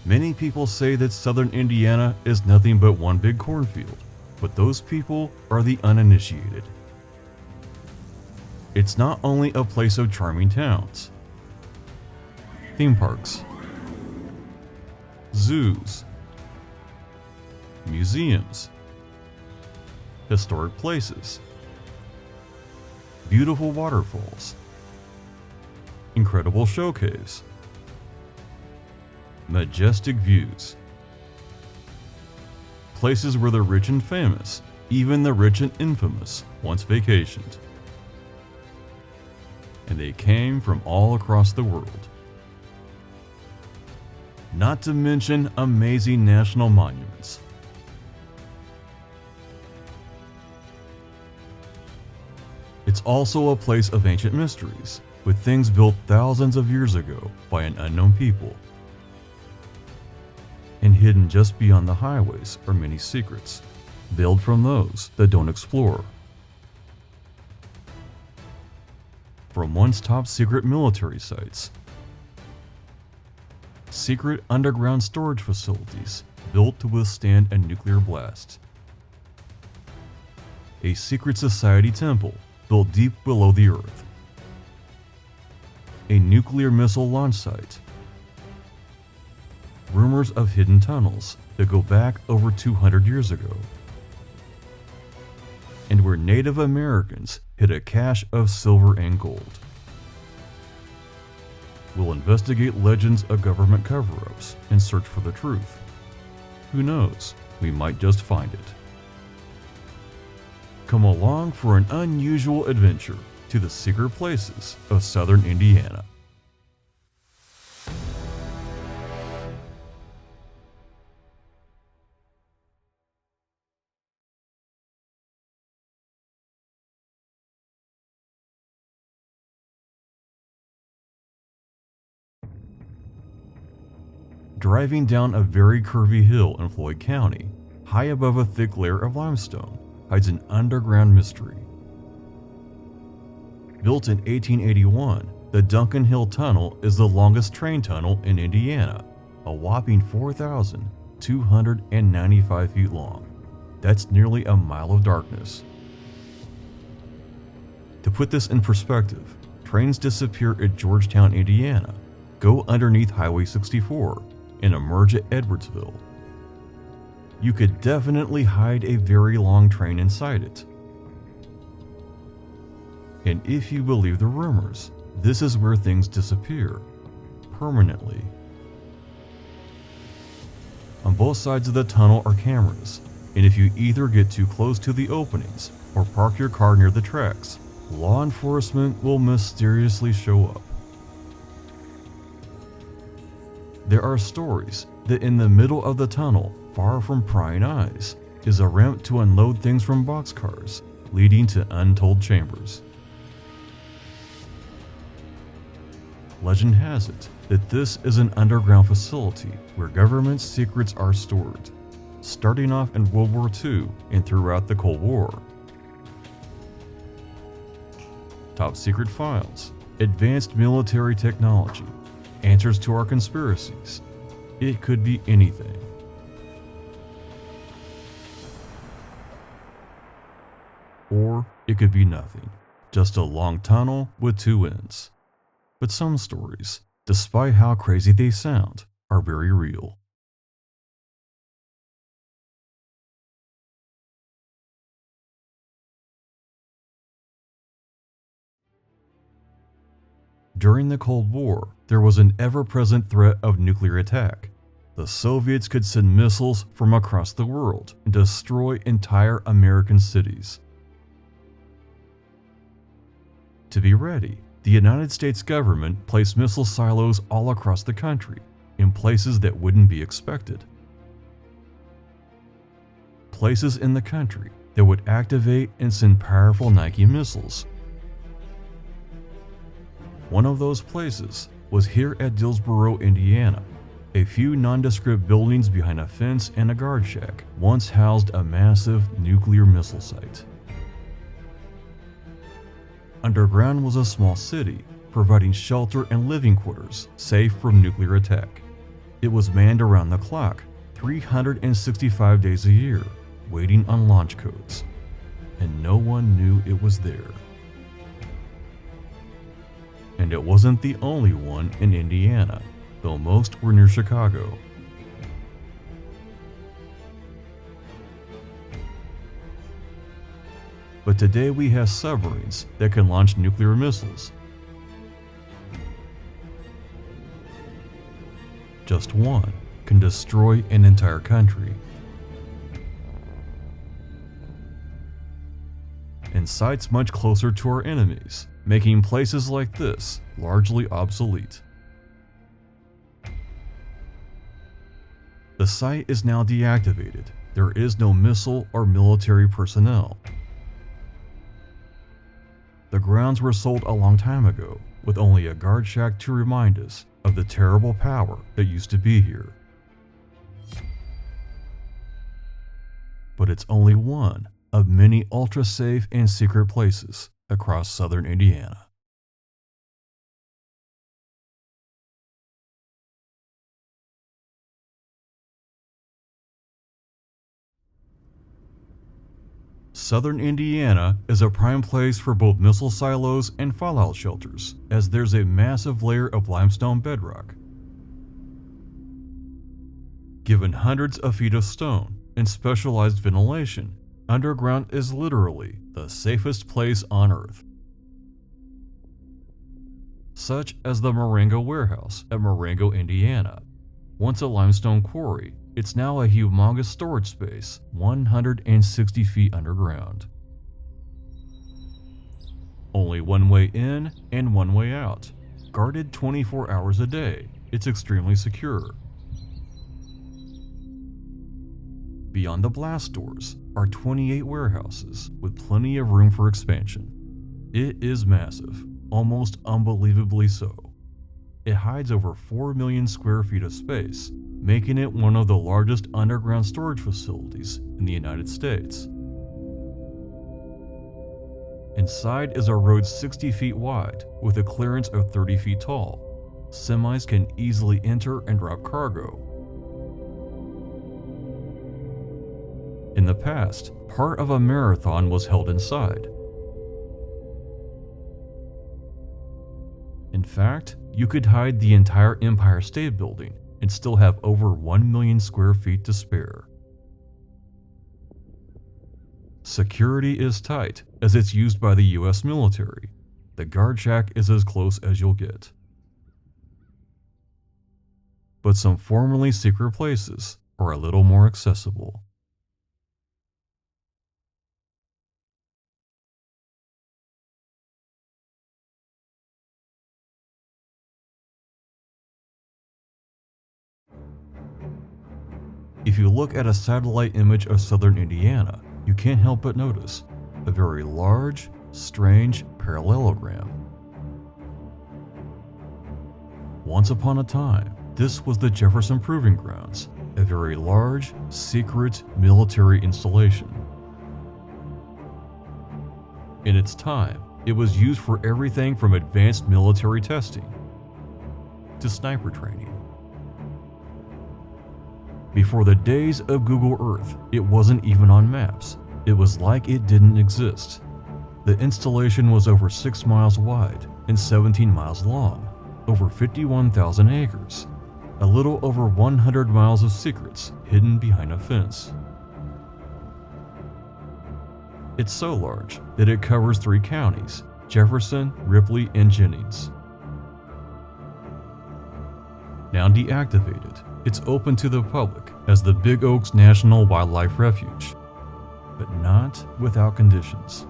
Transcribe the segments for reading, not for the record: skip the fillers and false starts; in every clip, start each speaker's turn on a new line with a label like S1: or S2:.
S1: Many people say that southern Indiana is nothing but one big cornfield, but those people are the uninitiated. It's not only a place of charming towns, theme parks, zoos, museums, historic places, beautiful waterfalls, incredible show caves, majestic views, places where the rich and famous, even the rich and infamous, once vacationed. And they came from all across the world. Not to mention amazing national monuments. It's also a place of ancient mysteries, with things built thousands of years ago by an unknown people. And hidden just beyond the highways are many secrets, veiled from those that don't explore. From once top secret military sites, secret underground storage facilities built to withstand a nuclear blast, a secret society temple built deep below the earth, a nuclear missile launch site, rumors of hidden tunnels that go back over 200 years ago, and where Native Americans hid a cache of silver and gold. We'll investigate legends of government cover-ups and search for the truth. Who knows, we might just find it. Come along for an unusual adventure to the secret places of southern Indiana. Driving down a very curvy hill in Floyd County, high above a thick layer of limestone, hides an underground mystery. Built in 1881, the Duncan Hill Tunnel is the longest train tunnel in Indiana, a whopping 4,295 feet long. That's nearly a mile of darkness. To put this in perspective, trains disappear at Georgetown, Indiana, go underneath Highway 64, and emerge at Edwardsville. You could definitely hide a very long train inside it. And if you believe the rumors, this is where things disappear, permanently. On both sides of the tunnel are cameras, and if you either get too close to the openings or park your car near the tracks, law enforcement will mysteriously show up. There are stories that in the middle of the tunnel, far from prying eyes, is a ramp to unload things from boxcars, leading to untold chambers. Legend has it that this is an underground facility where government secrets are stored, starting off in World War II and throughout the Cold War. Top secret files, advanced military technology, answers to our conspiracies. It could be anything. Or it could be nothing, just a long tunnel with two ends. But some stories, despite how crazy they sound, are very real. During the Cold War, there was an ever-present threat of nuclear attack. The Soviets could send missiles from across the world and destroy entire American cities. To be ready, the United States government placed missile silos all across the country, in places that wouldn't be expected. Places in the country that would activate and send powerful Nike missiles. One of those places was here at Dillsboro, Indiana. A few nondescript buildings behind a fence and a guard shack once housed a massive nuclear missile site. Underground was a small city, providing shelter and living quarters safe from nuclear attack. It was manned around the clock, 365 days a year, waiting on launch codes, and no one knew it was there. And it wasn't the only one in Indiana, though most were near Chicago. But today we have submarines that can launch nuclear missiles. Just one can destroy an entire country. And sites much closer to our enemies, making places like this largely obsolete. The site is now deactivated. There is no missile or military personnel. The grounds were sold a long time ago, with only a guard shack to remind us of the terrible power that used to be here. But it's only one of many ultra-safe and secret places across southern Indiana. Southern Indiana is a prime place for both missile silos and fallout shelters, as there's a massive layer of limestone bedrock. Given hundreds of feet of stone and specialized ventilation, underground is literally the safest place on Earth. Such as the Moringo Warehouse at Moringo, Indiana. Once a limestone quarry, it's now a humongous storage space 160 feet underground. Only one way in and one way out. Guarded 24 hours a day, it's extremely secure. Beyond the blast doors are 28 warehouses with plenty of room for expansion. It is massive, almost unbelievably so. It hides over 4 million square feet of space, making it one of the largest underground storage facilities in the United States. Inside is a road 60 feet wide with a clearance of 30 feet tall. Semis can easily enter and drop cargo. In the past, part of a marathon was held inside. In fact, you could hide the entire Empire State Building and still have over 1 million square feet to spare. Security is tight, as it's used by the US military. The guard shack is as close as you'll get. But some formerly secret places are a little more accessible. If you look at a satellite image of southern Indiana, you can't help but notice a very large, strange parallelogram. Once upon a time, this was the Jefferson Proving Grounds, a very large, secret military installation. In its time, it was used for everything from advanced military testing to sniper training. Before the days of Google Earth, it wasn't even on maps. It was like it didn't exist. The installation was over 6 miles wide and 17 miles long, over 51,000 acres, a little over 100 miles of secrets hidden behind a fence. It's so large that it covers 3 counties, Jefferson, Ripley, and Jennings. Now deactivated, it's open to the public as the Big Oaks National Wildlife Refuge, but not without conditions.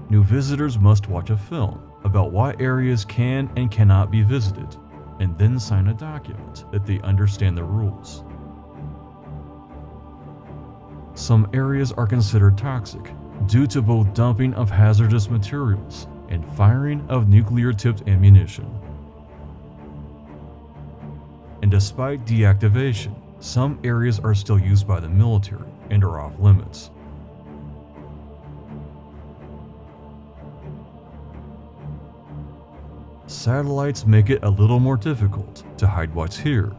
S1: New visitors must watch a film about what areas can and cannot be visited, and then sign a document that they understand the rules. Some areas are considered toxic due to both dumping of hazardous materials and firing of nuclear-tipped ammunition. And despite deactivation, some areas are still used by the military and are off limits. satellites make it a little more difficult to hide what's here.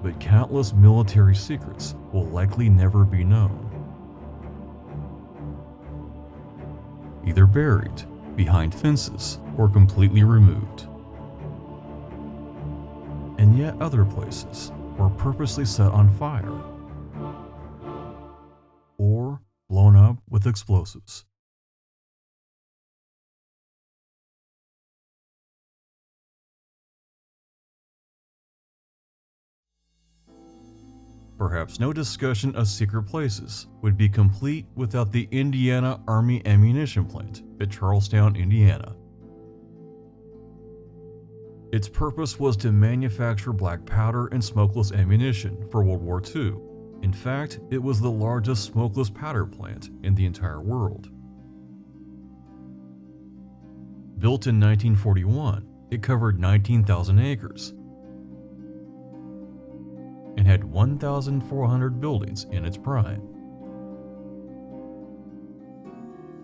S1: But countless military secrets will likely never be known. Either buried behind fences or completely removed. And yet other places were purposely set on fire or blown up with explosives. Perhaps no discussion of secret places would be complete without the Indiana Army Ammunition Plant at Charlestown, Indiana. Its purpose was to manufacture black powder and smokeless ammunition for World War II. In fact, it was the largest smokeless powder plant in the entire world. Built in 1941, it covered 19,000 acres and had 1,400 buildings in its prime.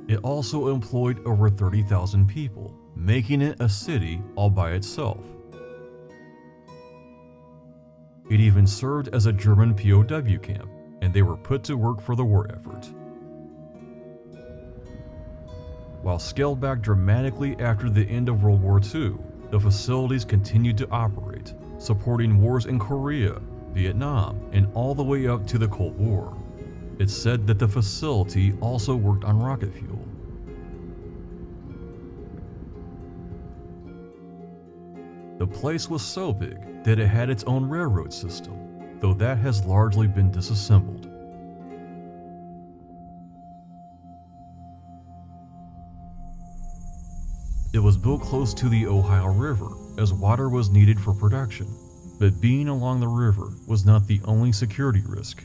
S1: It also employed over 30,000 people, making it a city all by itself. It even served as a German POW camp, and they were put to work for the war effort. While scaled back dramatically after the end of World War II, the facilities continued to operate, supporting wars in Korea, Vietnam, and all the way up to the Cold War. It's said that the facility also worked on rocket fuel. The place was so big that it had its own railroad system, though that has largely been disassembled. It was built close to the Ohio River, as water was needed for production. But being along the river was not the only security risk.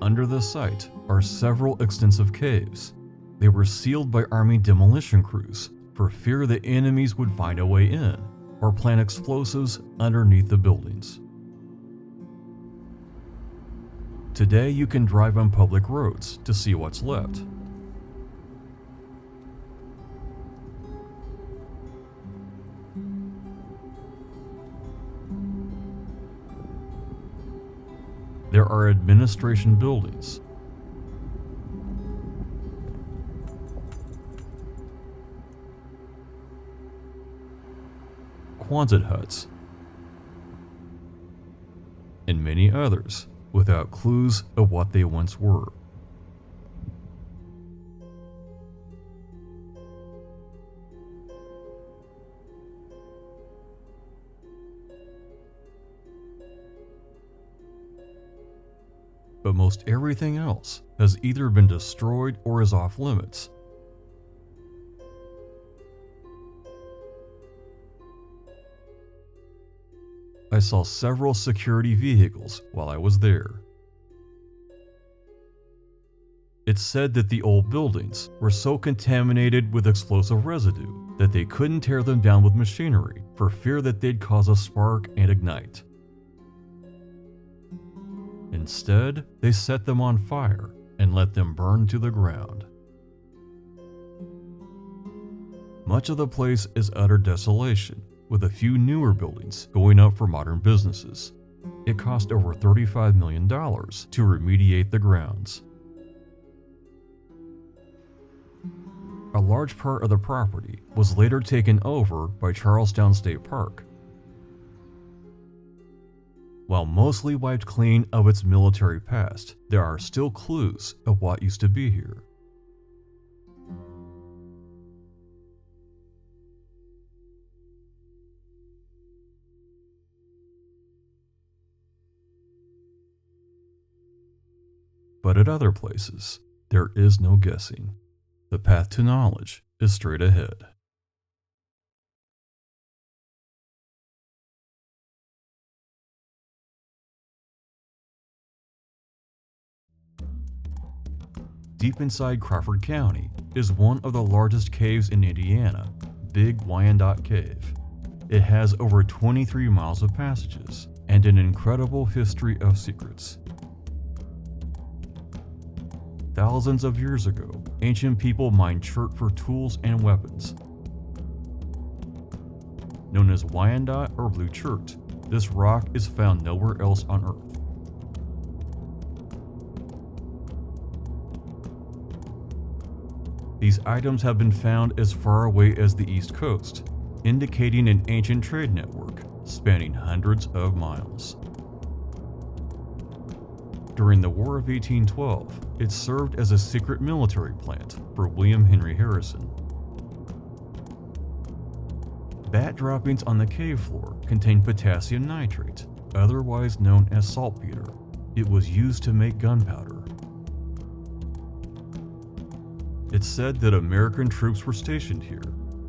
S1: Under the site are several extensive caves. They were sealed by Army demolition crews for fear the enemies would find a way in or plant explosives underneath the buildings. Today you can drive on public roads to see what's left. There are administration buildings, Quonset huts, and many others without clues of what they once were. But most everything else has either been destroyed or is off limits. I saw several security vehicles while I was there. It's said that the old buildings were so contaminated with explosive residue that they couldn't tear them down with machinery for fear that they'd cause a spark and ignite. Instead, they set them on fire and let them burn to the ground. Much of the place is utter desolation, with a few newer buildings going up for modern businesses. It cost over $35 million to remediate the grounds. A large part of the property was later taken over by Charlestown State Park. While mostly wiped clean of its military past, there are still clues of what used to be here. But at other places, there is no guessing. The path to knowledge is straight ahead. Deep inside Crawford County is one of the largest caves in Indiana, Big Wyandotte Cave. It has over 23 miles of passages and an incredible history of secrets. Thousands of years ago, ancient people mined chert for tools and weapons. Known as Wyandotte or blue chert, this rock is found nowhere else on Earth. These items have been found as far away as the East Coast, indicating an ancient trade network spanning hundreds of miles. During the War of 1812, it served as a secret military plant for William Henry Harrison. Bat droppings on the cave floor contain potassium nitrate, otherwise known as saltpeter. It was used to make gunpowder. It's said that American troops were stationed here,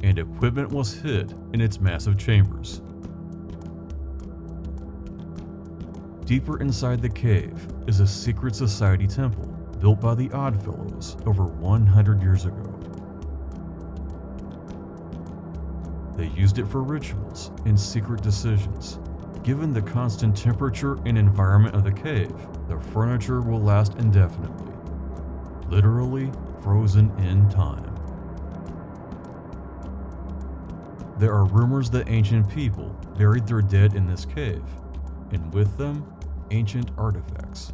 S1: and equipment was hid in its massive chambers. Deeper inside the cave is a secret society temple built by the Oddfellows over 100 years ago. They used it for rituals and secret decisions. Given the constant temperature and environment of the cave, the furniture will last indefinitely, literally frozen in time. There are rumors that ancient people buried their dead in this cave, and with them, ancient artifacts.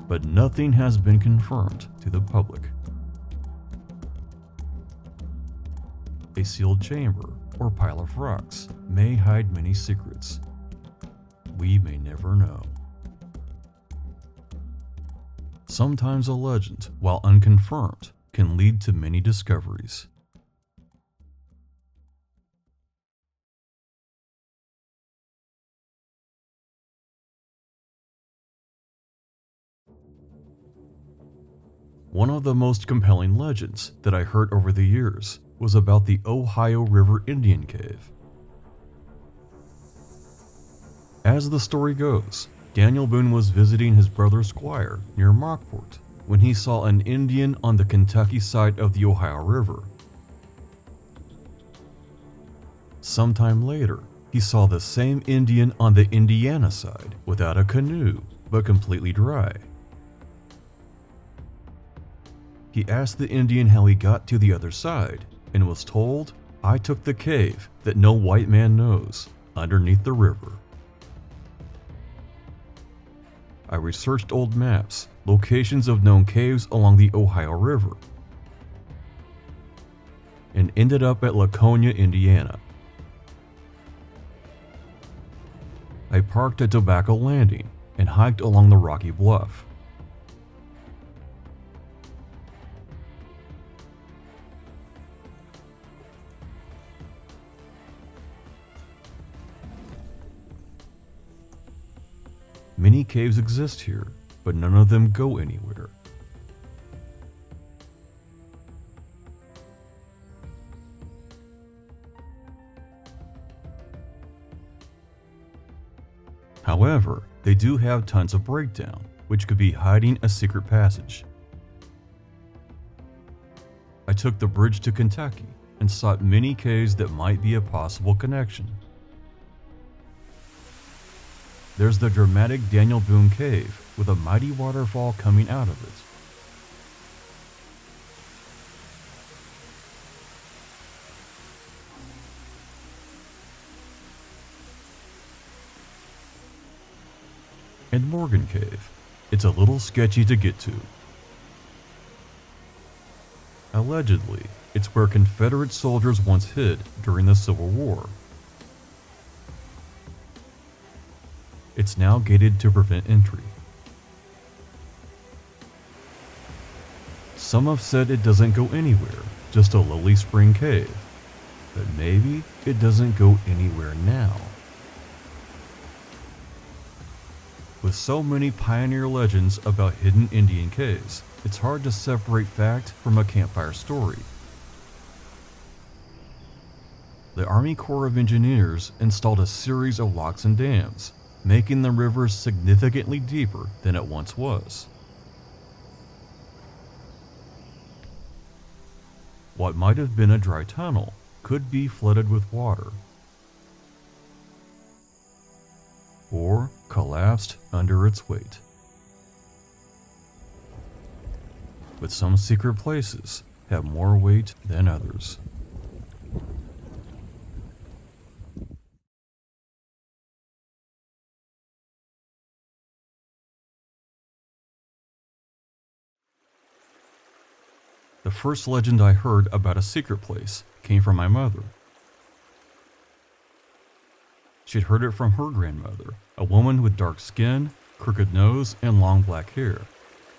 S1: But nothing has been confirmed to the public. A sealed chamber or pile of rocks may hide many secrets. We may never know. Sometimes a legend, while unconfirmed, can lead to many discoveries. One of the most compelling legends that I heard over the years was about the Ohio River Indian Cave. As the story goes, Daniel Boone was visiting his brother Squire near Mockport when he saw an Indian on the Kentucky side of the Ohio River. Sometime later, he saw the same Indian on the Indiana side without a canoe, but completely dry. He asked the Indian how he got to the other side and was told, "I took the cave that no white man knows, underneath the river." I researched old maps, locations of known caves along the Ohio River, and ended up at Laconia, Indiana. I parked at Tobacco Landing and hiked along the rocky bluff. Many caves exist here, but none of them go anywhere. However, they do have tons of breakdown, which could be hiding a secret passage. I took the bridge to Kentucky and sought many caves that might be a possible connection. There's the dramatic Daniel Boone Cave with a mighty waterfall coming out of it. And Morgan Cave. It's a little sketchy to get to. Allegedly, it's where Confederate soldiers once hid during the Civil War. It's now gated to prevent entry. Some have said it doesn't go anywhere, just a lowly spring cave. But maybe it doesn't go anywhere now. With so many pioneer legends about hidden Indian caves, it's hard to separate fact from a campfire story. The Army Corps of Engineers installed a series of locks and dams, making the river significantly deeper than it once was. What might have been a dry tunnel could be flooded with water or collapsed under its weight. But some secret places have more weight than others. The first legend I heard about a secret place came from my mother. She'd heard it from her grandmother, a woman with dark skin, crooked nose, and long black hair.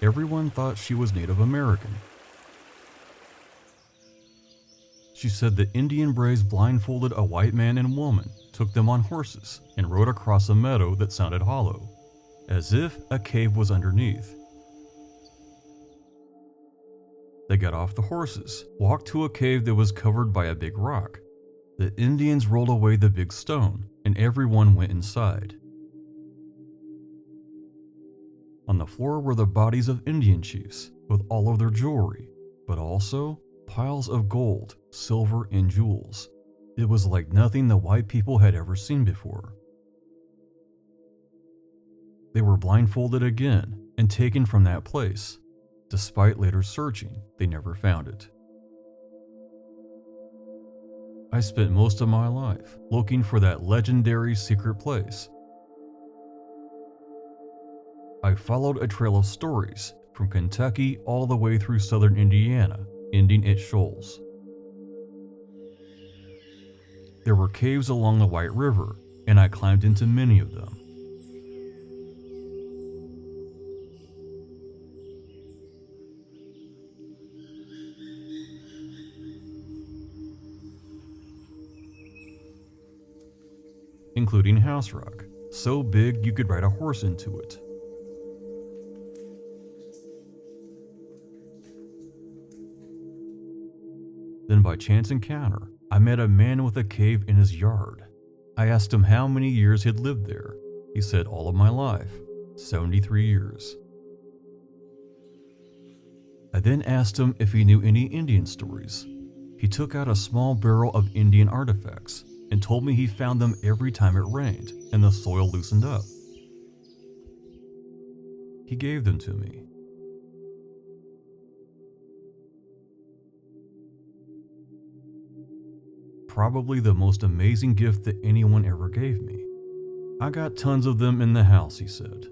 S1: Everyone thought she was Native American. She said the Indian braves blindfolded a white man and woman, took them on horses, and rode across a meadow that sounded hollow, as if a cave was underneath. They got off the horses, walked to a cave that was covered by a big rock. The Indians rolled away the big stone, and everyone went inside. On the floor were the bodies of Indian chiefs, with all of their jewelry, but also piles of gold, silver, and jewels. It was like nothing the white people had ever seen before. They were blindfolded again and taken from that place. Despite later searching, they never found it. I spent most of my life looking for that legendary secret place. I followed a trail of stories from Kentucky all the way through southern Indiana, ending at Shoals. There were caves along the White River, and I climbed into many of them. Including House Rock, so big you could ride a horse into it. Then by chance encounter, I met a man with a cave in his yard. I asked him how many years he'd lived there. He said all of my life, 73 years. I then asked him if he knew any Indian stories. He took out a small barrel of Indian artifacts and told me he found them every time it rained and the soil loosened up. He gave them to me. Probably the most amazing gift that anyone ever gave me. I got tons of them in the house, he said.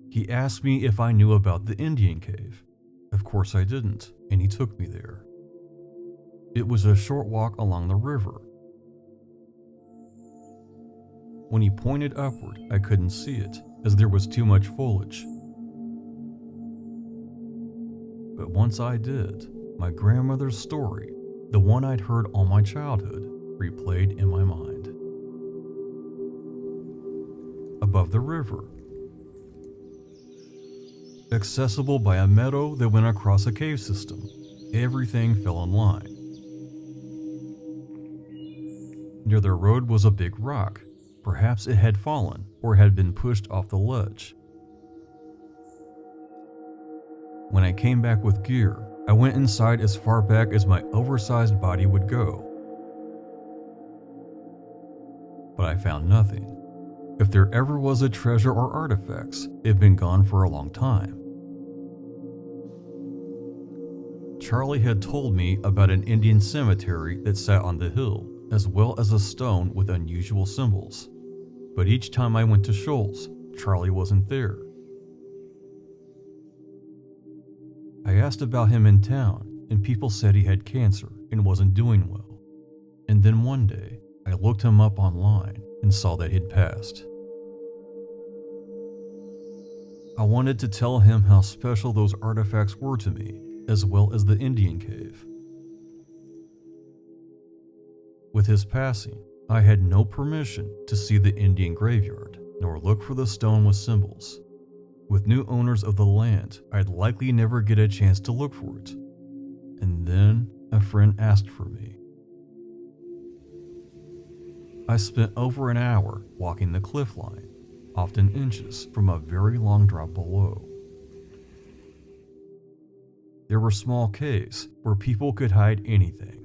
S1: He asked me if I knew about the Indian cave. Of course I didn't, and he took me there. It was a short walk along the river. When he pointed upward, I couldn't see it, as there was too much foliage. But once I did, my grandmother's story, the one I'd heard all my childhood, replayed in my mind. Above the river, accessible by a meadow that went across a cave system, everything fell in line. Near the road was a big rock. Perhaps it had fallen or had been pushed off the ledge. When I came back with gear, I went inside as far back as my oversized body would go. But I found nothing. If there ever was a treasure or artifacts, it'd been gone for a long time. Charlie had told me about an Indian cemetery that sat on the hill, as well as a stone with unusual symbols. But each time I went to Shoals, Charlie wasn't there. I asked about him in town, and people said he had cancer and wasn't doing well. And then one day, I looked him up online and saw that he'd passed. I wanted to tell him how special those artifacts were to me, as well as the Indian cave. With his passing, I had no permission to see the Indian graveyard, nor look for the stone with symbols. With new owners of the land, I'd likely never get a chance to look for it. And then a friend asked for me. I spent over an hour walking the cliff line, often inches from a very long drop below. there were small caves where people could hide anything.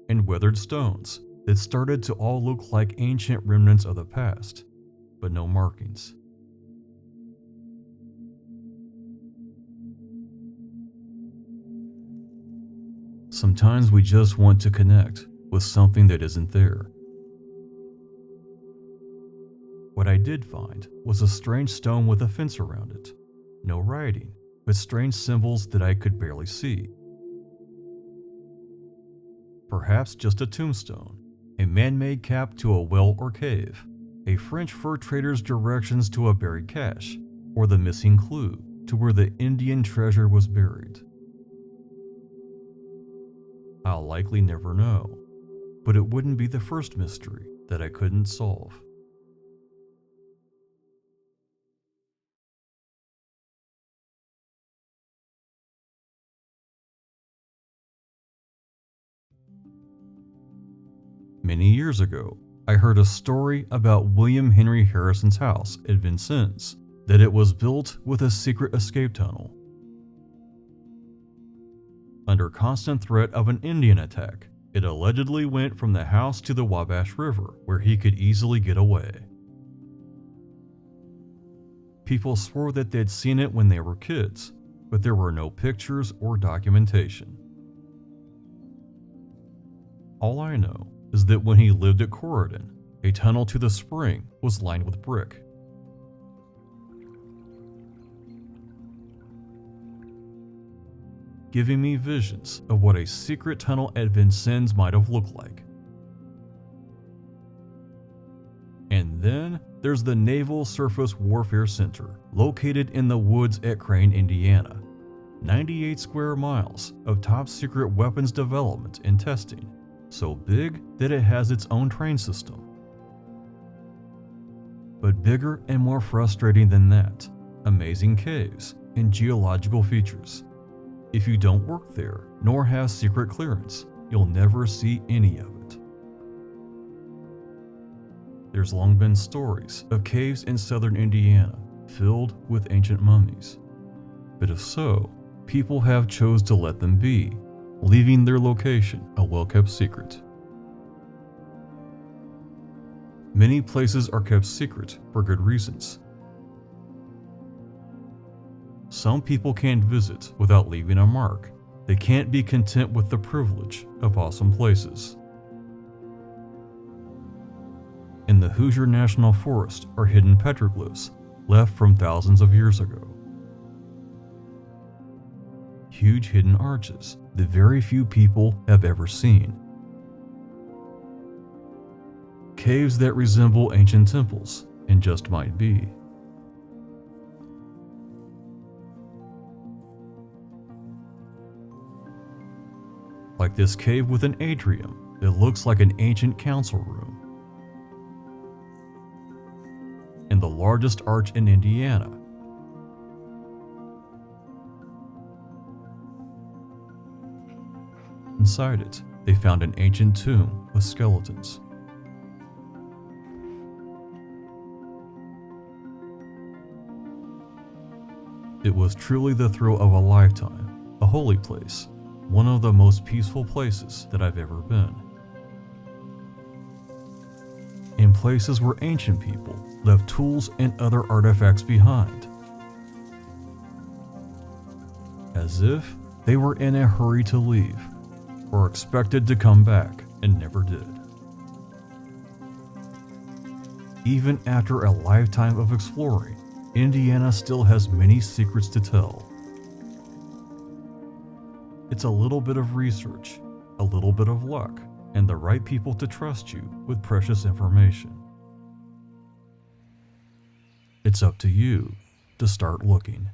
S1: And weathered stones that started to all look like ancient remnants of the past, but no markings. Sometimes we just want to connect with something that isn't there. What I did find was a strange stone with a fence around it. No writing, but strange symbols that I could barely see. Perhaps just a tombstone, a man-made cap to a well or cave, a French fur trader's directions to a buried cache, or the missing clue to where the Indian treasure was buried. I'll likely never know, but it wouldn't be the first mystery that I couldn't solve. Many years ago, I heard a story about William Henry Harrison's house at Vincennes, that it was built with a secret escape tunnel. Under constant threat of an Indian attack, it allegedly went from the house to the Wabash River, where he could easily get away. People swore that they'd seen it when they were kids, but there were no pictures or documentation. All I know is that when he lived at Corridon, a tunnel to the spring was lined with brick. Giving me visions of what a secret tunnel at Vincennes might have looked like. And then there's the Naval Surface Warfare Center, located in the woods at Crane, Indiana. 98 square miles of top-secret weapons development and testing, so big that it has its own train system. But bigger and more frustrating than that, amazing caves and geological features. If you don't work there, nor have secret clearance, you'll never see any of it. There's long been stories of caves in southern Indiana filled with ancient mummies. But if so, people have chose to let them be, leaving their location a well-kept secret. Many places are kept secret for good reasons. Some people can't visit without leaving a mark. They can't be content with the privilege of awesome places. In the Hoosier National Forest are hidden petroglyphs left from thousands of years ago. Huge hidden arches that very few people have ever seen. Caves that resemble ancient temples and just might be. Like this cave with an atrium that looks like an ancient council room. And the largest arch in Indiana. Inside it, they found an ancient tomb with skeletons. It was truly the thrill of a lifetime, a holy place, one of the most peaceful places that I've ever been. In places where ancient people left tools and other artifacts behind, as if they were in a hurry to leave, or expected to come back and never did. Even after a lifetime of exploring, Indiana still has many secrets to tell. It's a little bit of research, a little bit of luck, and the right people to trust you with precious information. It's up to you to start looking.